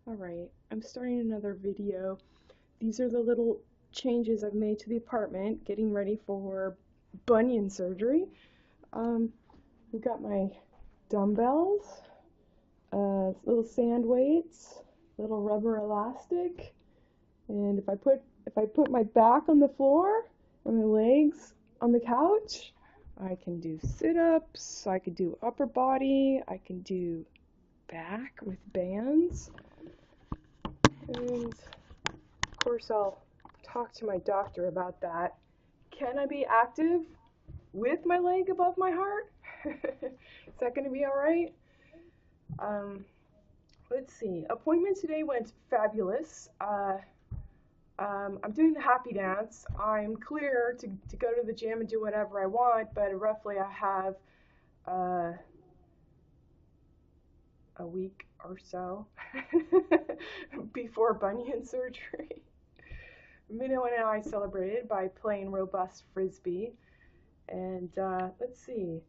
Alright, I'm starting another video. These are the little changes I've made to the apartment, getting ready for bunion surgery. We've got my dumbbells, little sand weights, little rubber elastic, and if I put my back on the floor and my legs on the couch, I can do sit-ups, I can do upper body, I can do back with bands. And of course, I'll talk to my doctor about that. Can I be active with my leg above my heart? Is that going to be all right? Let's see. Appointment today went fabulous. I'm doing the happy dance. I'm clear to go to the gym and do whatever I want, but roughly I have a week or so before bunion surgery. Minnow and I celebrated by playing robust frisbee, and let's see,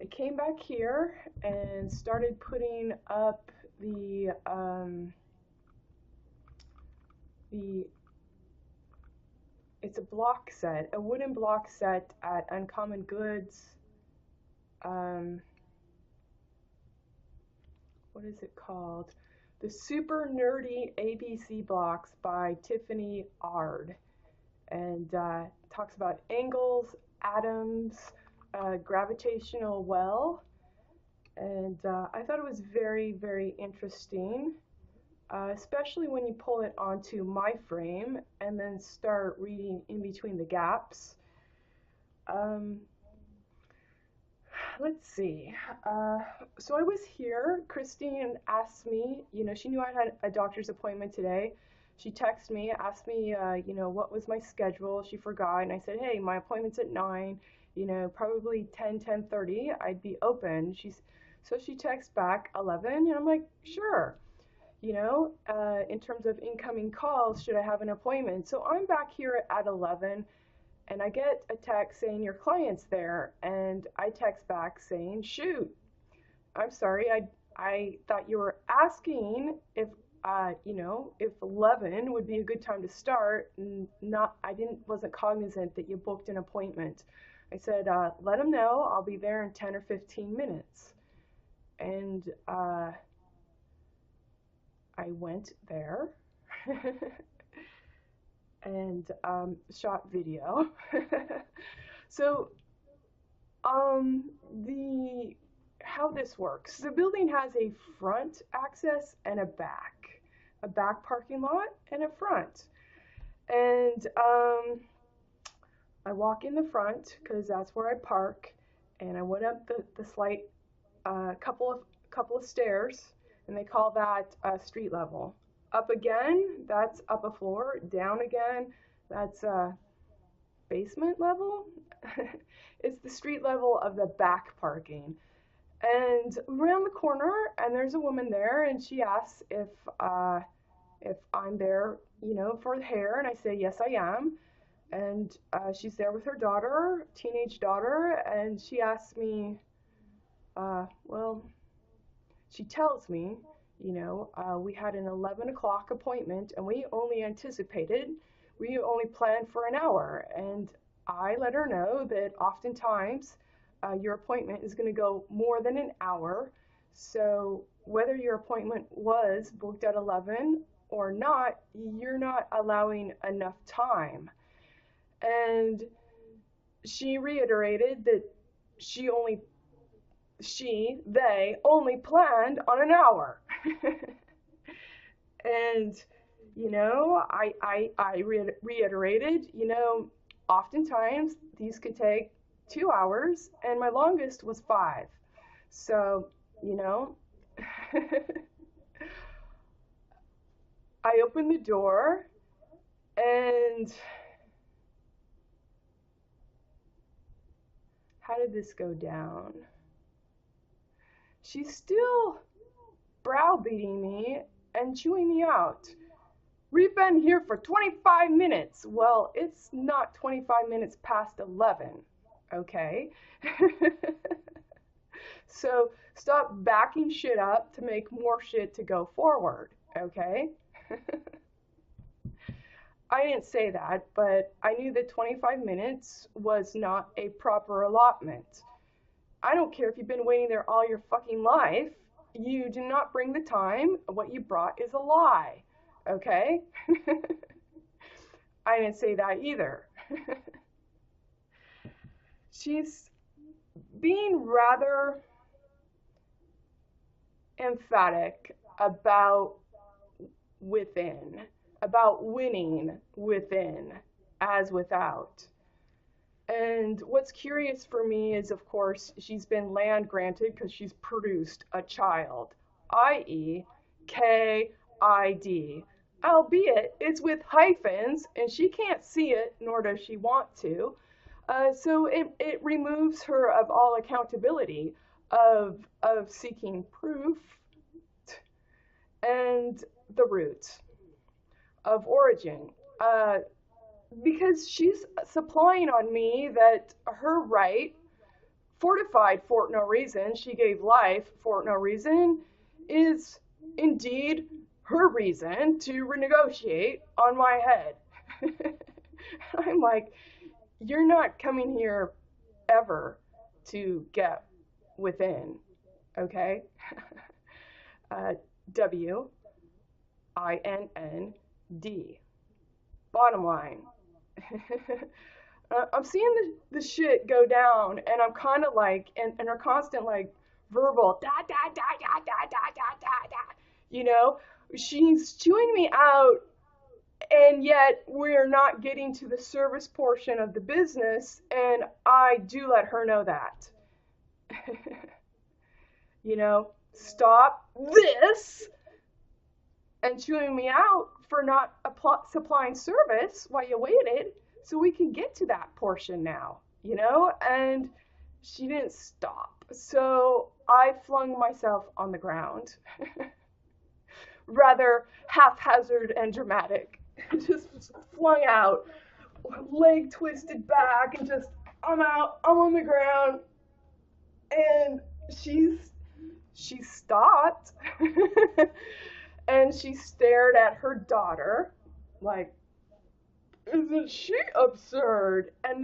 I came back here and started putting up it's a block set, a wooden block set at Uncommon Goods. What is it called? The Super Nerdy ABC Blocks by ea.r. And talks about angles, atoms, gravitational well. And I thought it was very, very interesting, especially when you pull it onto my frame and then start reading in between the gaps. Let's see. So I was here. Christine asked me, she knew I had a doctor's appointment today. She texted me, asked me, what was my schedule. She forgot, and I said, hey, my appointment's at 9. Probably 10:30, I'd be open. So she texts back 11, and I'm like, sure. In terms of incoming calls, should I have an appointment? So I'm back here at 11. And I get a text saying your client's there, and I text back saying, shoot, I'm sorry, I thought you were asking if if 11 would be a good time to start, and wasn't cognizant that you booked an appointment. I said, let them know I'll be there in 10 or 15 minutes. And I went there. And shot video. So how this works, the building has a front access and a back parking lot and a front. And I walk in the front because that's where I park, and I went up the slight couple of stairs, and they call that street level. Up again, that's up a floor. Down again, that's basement level. It's the street level of the back parking. And around the corner, and there's a woman there, and she asks if I'm there, for the hair, and I say yes, I am. And she's there with her daughter, teenage daughter, and she asks me, she tells me, we had an 11 o'clock appointment, and we only planned for an hour. And I let her know that oftentimes your appointment is going to go more than an hour. So whether your appointment was booked at 11 or not, you're not allowing enough time. And she reiterated that they only planned on an hour. And, I reiterated, oftentimes these could take 2 hours, and my longest was 5. So, I opened the door, and how did this go down? She's still browbeating me and chewing me out. We've been here for 25 minutes. Well, it's not 25 minutes past 11, okay? So stop backing shit up to make more shit to go forward. Okay? I didn't say that, but I knew that 25 minutes was not a proper allotment. I don't care if you've been waiting there all your fucking life. You do not bring the time. What you brought is a lie. Okay? I didn't say that either. She's being rather emphatic about within, about winning within as without. And what's curious for me is, of course, she's been land granted because she's produced a child, i.e., KID, albeit it's with hyphens, and she can't see it, nor does she want to. So it removes her of all accountability of seeking proof and the root of origin. Because she's supplying on me that her right, fortified for no reason, she gave life for no reason, is indeed her reason to renegotiate on my head. I'm like, you're not coming here ever to get within, okay? WINND. Bottom line. I'm seeing the shit go down, and I'm kind of like, and her constant like verbal da da da da da da da da da. You know, she's chewing me out, and yet we're not getting to the service portion of the business, and I do let her know that. You know, stop this and chewing me out for not supplying service while you waited so we can get to that portion now, you know? And she didn't stop. So I flung myself on the ground, rather haphazard and dramatic. Just flung out, leg twisted back, and just, I'm out, I'm on the ground. And she stopped. And she stared at her daughter like, isn't she absurd? And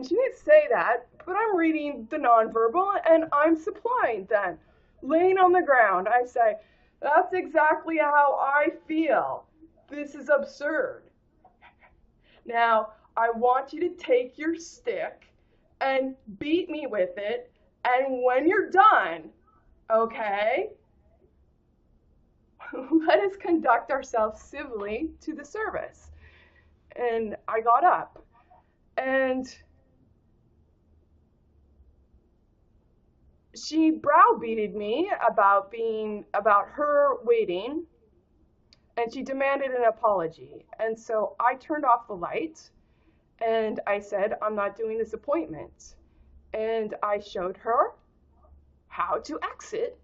she didn't say that, but I'm reading the nonverbal and I'm supplying them. Laying on the ground, I say, that's exactly how I feel. This is absurd. Now, I want you to take your stick and beat me with it, and when you're done, okay, let us conduct ourselves civilly to the service. And I got up, and she browbeated me about her waiting, and she demanded an apology. And so I turned off the light, and I said, I'm not doing this appointment. And I showed her how to exit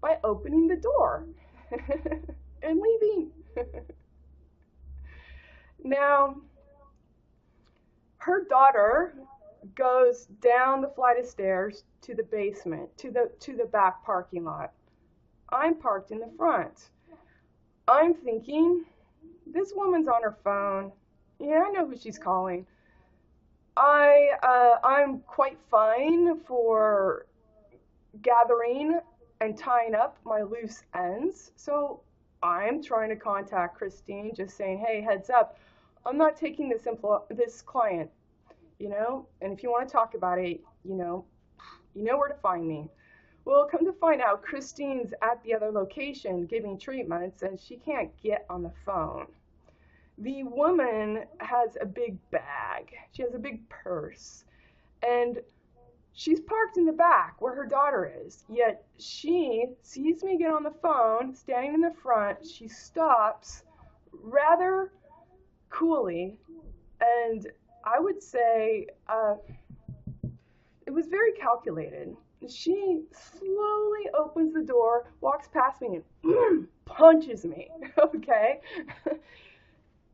by opening the door and leaving. Now, her daughter goes down the flight of stairs to the basement, to the back parking lot. I'm parked in the front. I'm thinking, this woman's on her phone. Yeah, I know who she's calling. I'm quite fine for gathering and tying up my loose ends. So I'm trying to contact Christine, just saying, hey, heads up, I'm not taking this client, you know, and if you want to talk about it, you know where to find me. Well, come to find out, Christine's at the other location giving treatments, and she can't get on the phone. The woman has a big bag. She has a big purse, and she's parked in the back where her daughter is, yet she sees me get on the phone, standing in the front. She stops rather coolly, and I would say it was very calculated. She slowly opens the door, walks past me, and punches me, okay?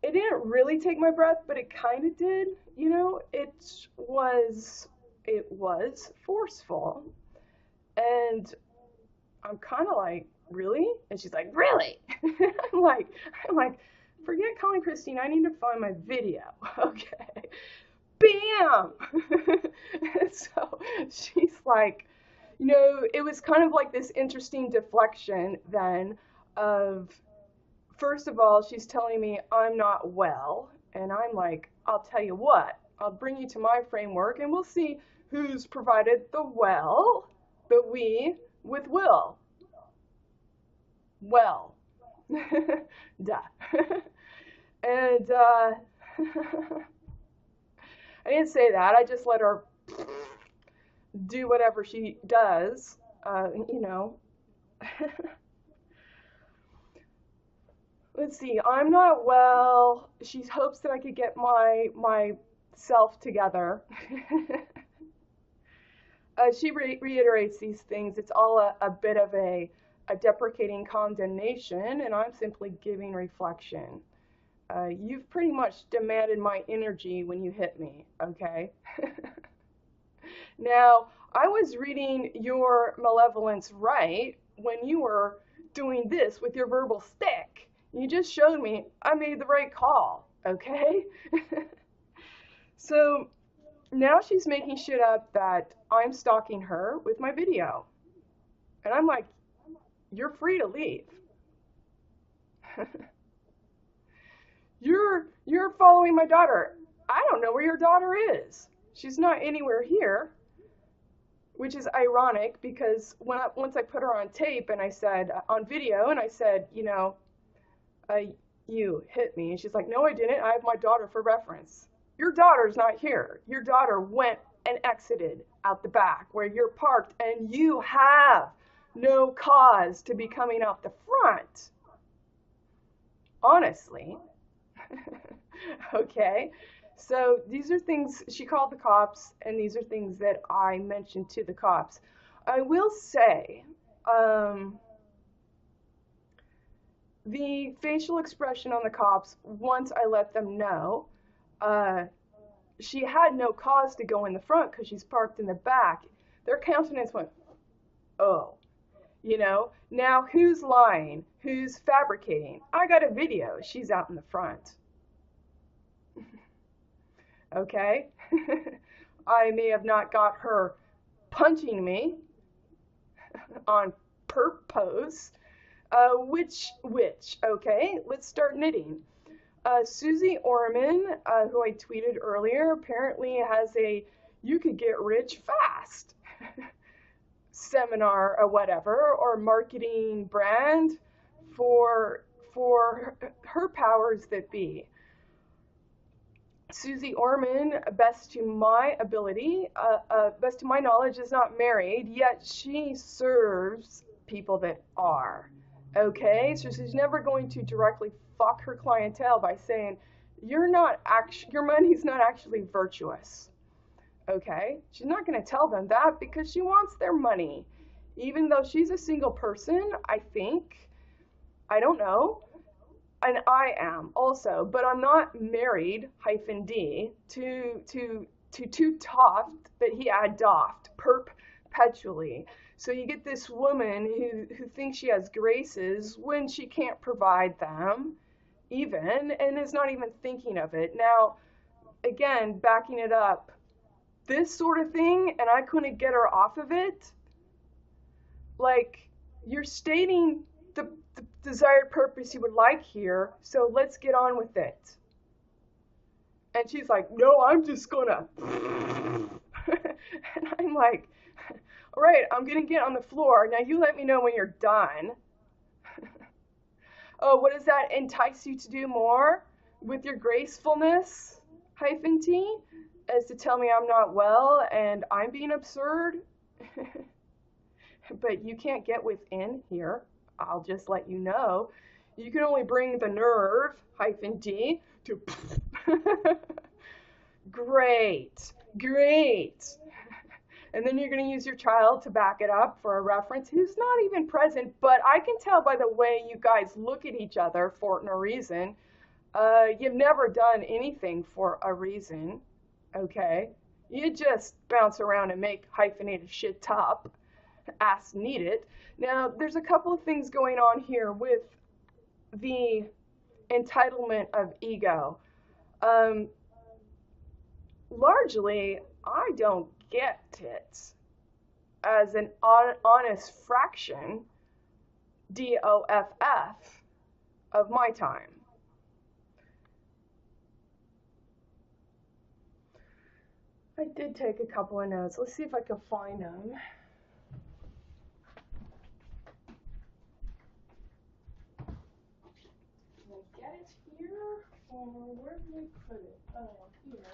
It didn't really take my breath, but it kind of did, you know? It was forceful, and I'm kind of like, really? And she's like, really? I'm like, forget calling Christine. I need to find my video. Okay. Bam! And so she's like, it was kind of like this interesting deflection then of, first of all, she's telling me I'm not well. And I'm like, I'll tell you what, I'll bring you to my framework and we'll see who's provided the we with will. Well. Duh. And I didn't say that. I just let her do whatever she does, you know. Let's see. I'm not well. She hopes that I could get myself together. She reiterates these things. It's all a bit of a deprecating condemnation, and I'm simply giving reflection. You've pretty much demanded my energy when you hit me, okay? Now, I was reading your malevolence right when you were doing this with your verbal stick. You just showed me I made the right call, okay? So now she's making shit up that I'm stalking her with my video. And I'm like, you're free to leave. You're following my daughter. I don't know where your daughter is. She's not anywhere here. Which is ironic because once I put her on tape and I said, on video, and I said, you hit me. And she's like, no, I didn't. I have my daughter for reference. Your daughter's not here. Your daughter went and exited out the back where you're parked, and you have no cause to be coming out the front. Honestly. Okay. So these are things she called the cops, and these are things that I mentioned to the cops. I will say, the facial expression on the cops, once I let them know, she had no cause to go in the front because she's parked in the back. Their countenance went, oh, now who's lying? Who's fabricating? I got a video. She's out in the front. Okay? I may have not got her punching me on purpose. Which, okay, let's start knitting. Susie Orman, who I tweeted earlier, apparently has a you could get rich fast seminar or whatever, or marketing brand for her powers that be. Susie Orman, best to my knowledge, is not married, yet she serves people that are. Okay, so she's never going to directly fuck her clientele by saying your money's not actually virtuous. Okay, she's not going to tell them that because she wants their money, even though she's a single person. I think, I don't know, and I am also, but I'm not married -d to Toft that he had doffed perpetually. So you get this woman who thinks she has graces when she can't provide them, even, and is not even thinking of it. Now, again, backing it up, this sort of thing, and I couldn't get her off of it, like, you're stating the desired purpose you would like here, so let's get on with it. And she's like, no, I'm just gonna. And I'm like, all right, I'm gonna get on the floor. Now you let me know when you're done. Oh, what does that entice you to do more with your gracefulness, -t, as to tell me I'm not well and I'm being absurd? But you can't get within here. I'll just let you know. You can only bring the nerve, -d, to great. And then you're going to use your child to back it up for a reference who's not even present, but I can tell by the way you guys look at each other for no reason. You've never done anything for a reason, okay? You just bounce around and make hyphenated shit up. as needed. Now, there's a couple of things going on here with the entitlement of ego. Um, Largely, I don't get it as an honest fraction, DOFF, of my time. I did take a couple of notes. Let's see if I can find them. Did I get it here? Or where did I put it? Oh, here.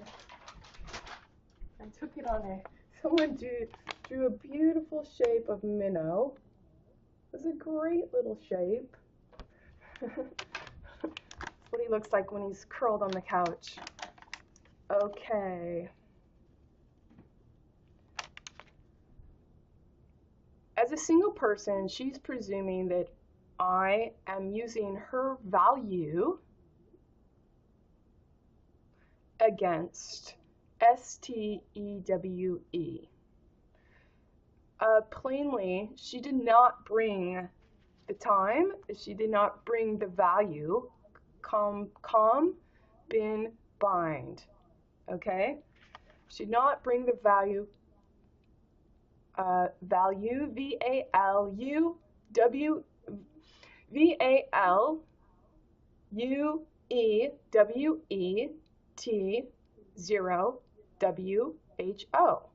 I took it on someone drew a beautiful shape of minnow. It was a great little shape. That's what he looks like when he's curled on the couch. Okay. As a single person, she's presuming that I am using her value against STEWE. Plainly, she did not bring the time, she did not bring the value, bin, bind, okay? She did not bring the value, VALUEWET0WHO.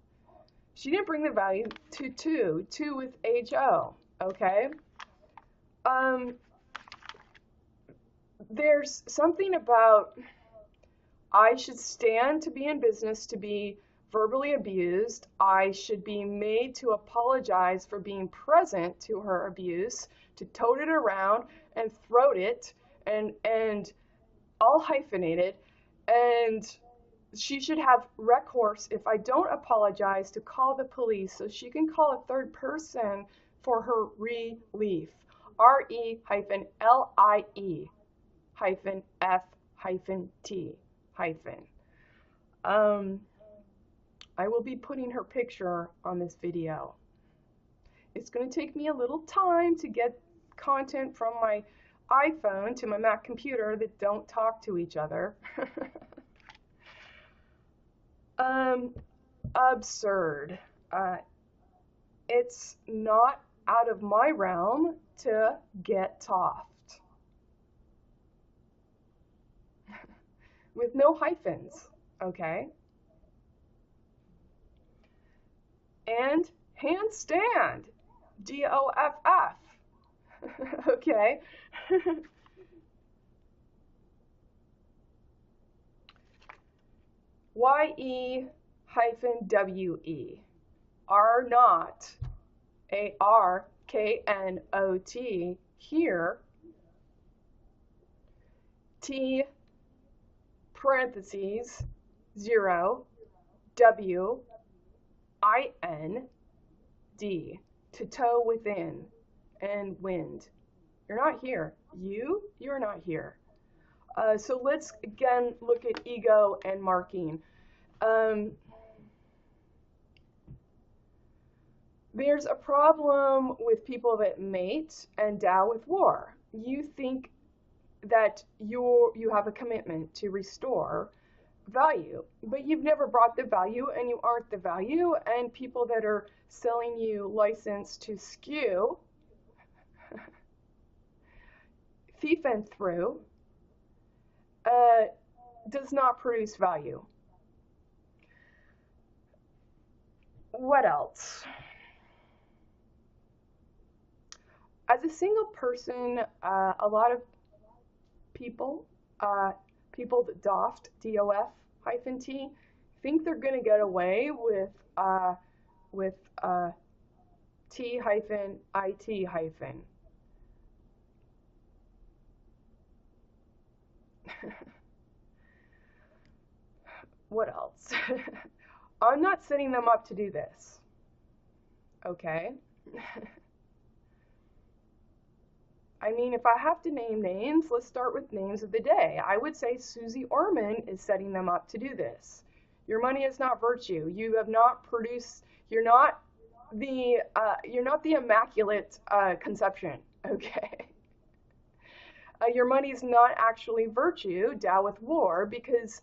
She didn't bring the value to 2 with HO, okay? There's something about I should stand to be in business to be verbally abused. I should be made to apologize for being present to her abuse, to tote it around and throat it and all hyphenated, and she should have recourse if I don't apologize to call the police so she can call a third person for her relief. RE-LIE-F-T-. I will be putting her picture on this video. It's going to take me a little time to get content from my iPhone to my Mac computer that don't talk to each other. Absurd. It's not out of my realm to get toffed. With no hyphens, okay? And handstand, DOFF, okay? YE-WE are not ARKNOT here. T parentheses 0 WIND, to toe within and wind. You're not here. You're not here. So let's again look at ego and marking. There's a problem with people that mate and dow with war. You think that you have a commitment to restore value, but you've never brought the value and you aren't the value, and people that are selling you license to skew, thief and through, does not produce value. What else? As a single person, a lot of people that doffed DOF-T think they're going to get away with T-IT-. What else? I'm not setting them up to do this, okay? I mean, if I have to name names, let's start with names of the day. I would say Susie Orman is setting them up to do this. Your money is not virtue. You have not produced, you're not you're not the immaculate conception, okay? Your money's not actually virtue, Tao with war, because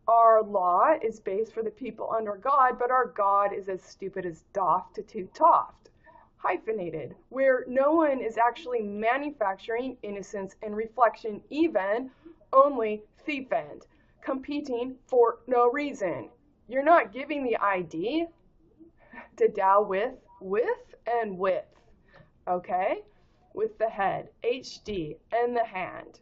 our law is based for the people under God, but our God is as stupid as doft to toot toft. Hyphenated, where no one is actually manufacturing innocence and reflection, even only thief end, competing for no reason. You're not giving the ID to Tao with and with, okay? With the head, HD, and the hand.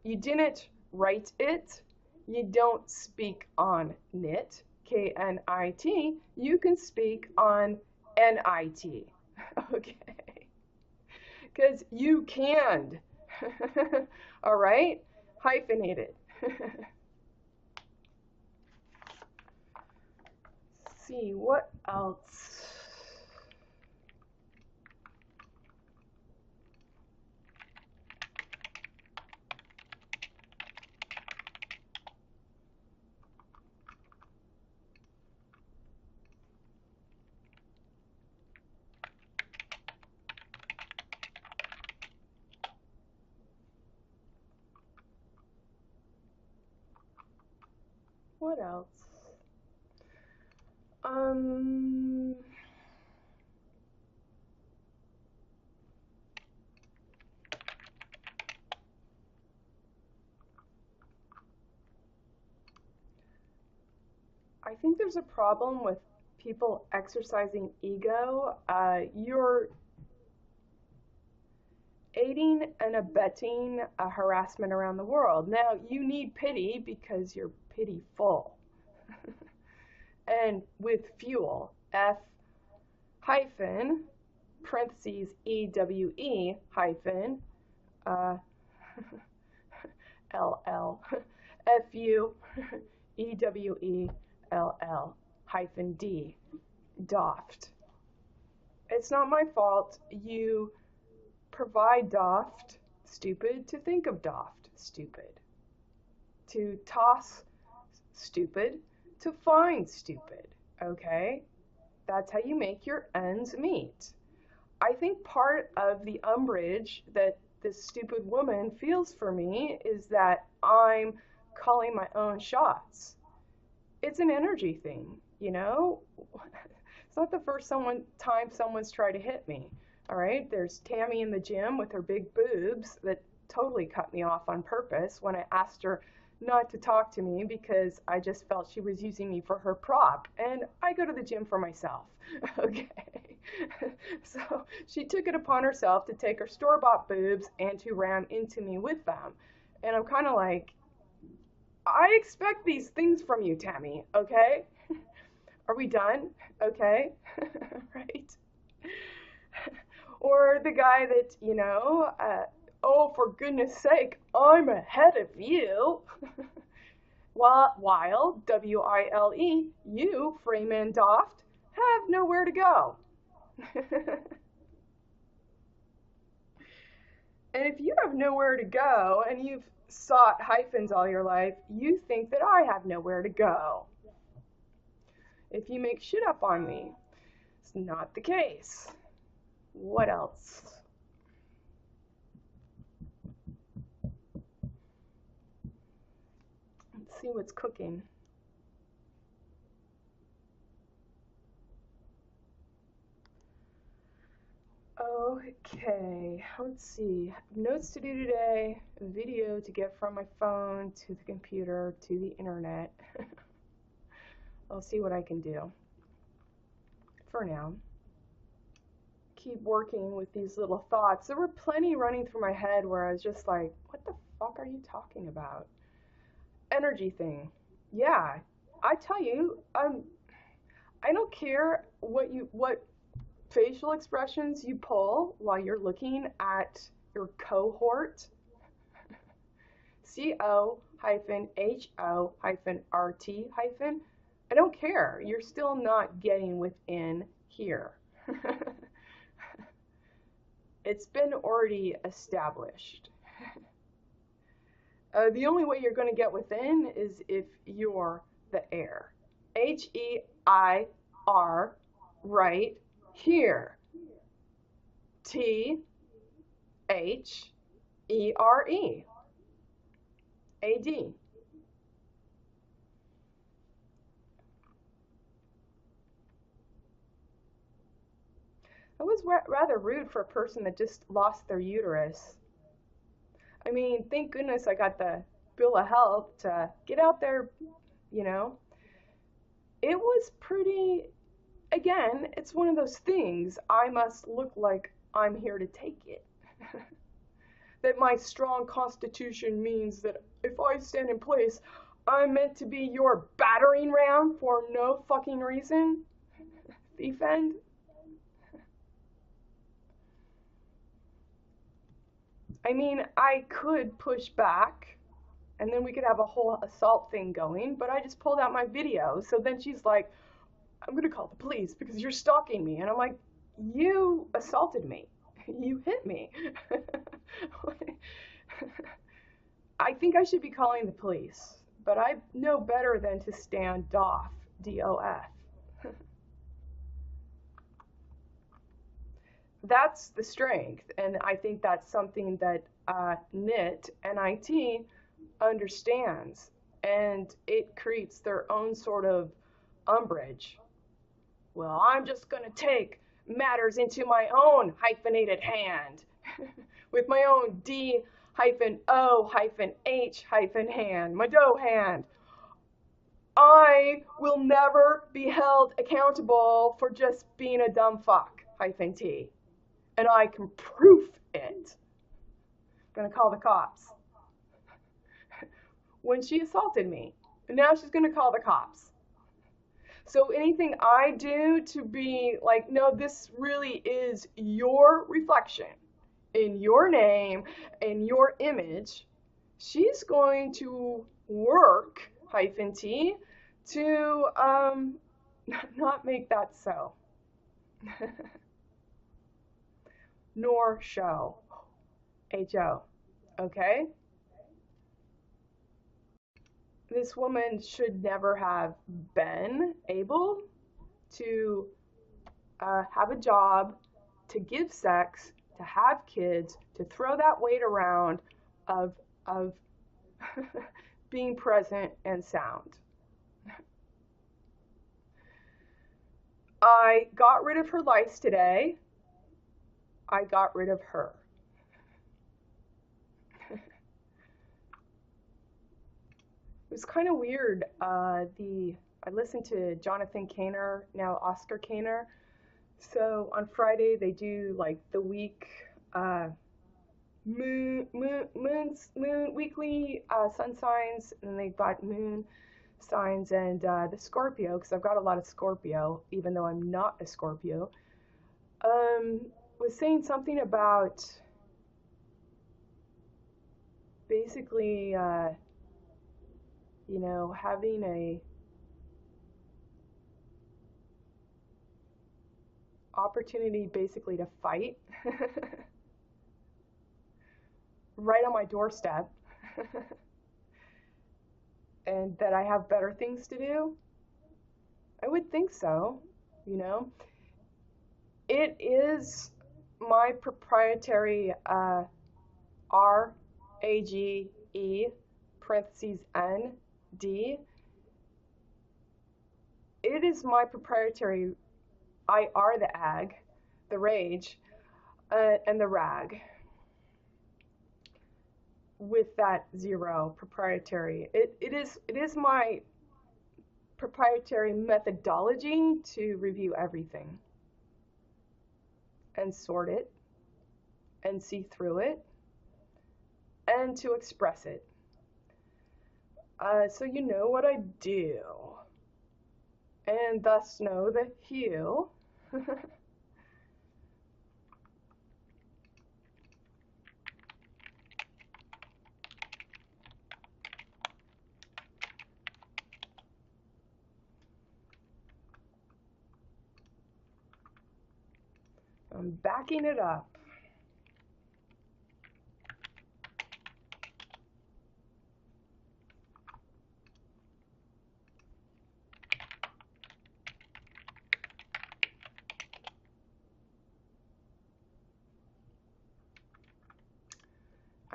You didn't write it. You don't speak on knit, KNIT. You can speak on NIT, okay? Because you can. All right? Hyphenated. See, what else? What else? I think there's a problem with people exercising ego. You're aiding and abetting a harassment around the world. Now, you need pity because you're pitiful. And with fuel, F hyphen, parentheses, EWE hyphen, LL, FU, EWELL hyphen D, doft. It's not my fault. You provide doft, stupid, to think of doft, stupid. To toss, stupid, to find stupid, okay? That's how you make your ends meet. I think part of the umbrage that this stupid woman feels for me is that I'm calling my own shots. It's an energy thing, you know? It's not the first time someone's tried to hit me, all right? There's Tammy in the gym with her big boobs that totally cut me off on purpose when I asked her not to talk to me because I just felt she was using me for her prop, and I go to the gym for myself, okay? So she took it upon herself to take her store-bought boobs and to ram into me with them. And I'm kind of like, I expect these things from you, Tammy, okay? Are we done? Okay? Right? Or the guy that, oh, for goodness sake, I'm ahead of you. While, W-I-L-E, you, Freeman Doft, have nowhere to go. And if you have nowhere to go and you've sought hyphens all your life, you think that I have nowhere to go. If you make shit up on me, it's not the case. What else? Let's see what's cooking. Okay, let's see. Notes to do today, video to get from my phone to the computer to the internet. I'll see what I can do for now. Keep working with these little thoughts. There were plenty running through my head where I was just like, what the fuck are you talking about? Energy thing. Yeah, I tell you, I don't care what facial expressions you pull while you're looking at your cohort. CO-HO-RT hyphen. I don't care. You're still not getting within here. It's been already established. The only way you're going to get within is if you're the air. H-E-I-R right here. T-H-E-R-E. A-D. That was rather rude for a person that just lost their uterus. I mean, thank goodness I got the bill of health to get out there, you know. It was pretty, again, it's one of those things. I must look like I'm here to take it. That my strong constitution means that if I stand in place, I'm meant to be your battering ram for no fucking reason. Defend. I mean, I could push back and then we could have a whole assault thing going, but I just pulled out my video. So then she's like, I'm going to call the police because you're stalking me. And I'm like, you assaulted me. You hit me. I think I should be calling the police, but I know better than to stand DOF, D-O-F. That's the strength, and I think that's something that NIT, N-I-T, understands, and it creates their own sort of umbrage. Well, I'm just going to take matters into my own hyphenated hand with my own D-O-H-hand, my dough hand. I will never be held accountable for just being a dumb fuck, -T. And I can prove it. I'm going to call the cops. When she assaulted me, and now she's going to call the cops. So anything I do to be like, no, this really is your reflection in your name and your image, she's going to work, -T, to not make that so. Nor show, H-O, okay? This woman should never have been able to have a job, to give sex, to have kids, to throw that weight around of being present and sound. I got rid of her lice today. I got rid of her. It was kind of weird. I listened to Jonathan Caner, now Oscar Caner. So on Friday they do like the week weekly sun signs, and they got moon signs and the Scorpio, because I've got a lot of Scorpio, even though I'm not a Scorpio. Was saying something about basically, you know, having a opportunity basically to fight right on my doorstep, and that I have better things to do. I would think so, you know. It is my proprietary R-A-G-E parentheses N-D. It is my proprietary ea.r, the ag, the rage, and the rag, with that 0 proprietary. It is my proprietary methodology to review everything and sort it and see through it and to express it. So you know what I do, and thus know the hue. I'm backing it up.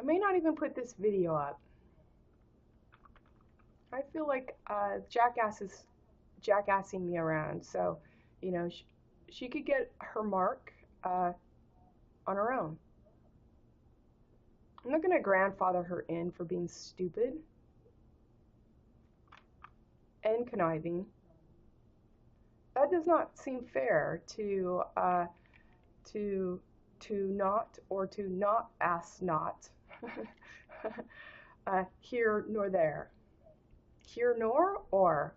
may not even put this video up. I feel like Jackass is jackassing me around, so you know she could get her mark on her own. I'm not gonna grandfather her in for being stupid and conniving. That does not seem fair to not or to not ask not here nor there. Here nor or.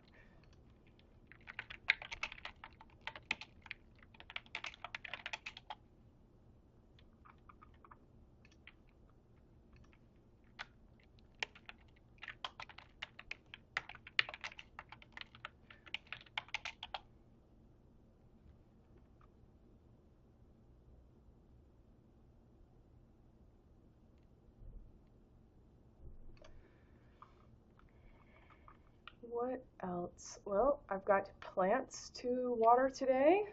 What else? Well, I've got plants to water today.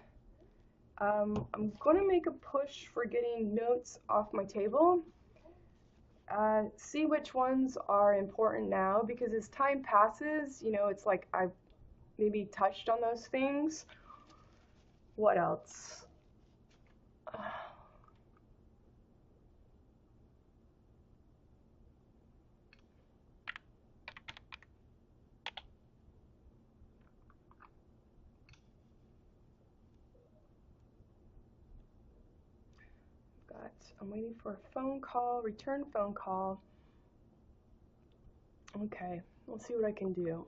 I'm going to make a push for getting notes off my table. See which ones are important now, because as time passes, you know, it's like I've maybe touched on those things. What else? I'm waiting for a phone call, return phone call. Okay, we'll see what I can do.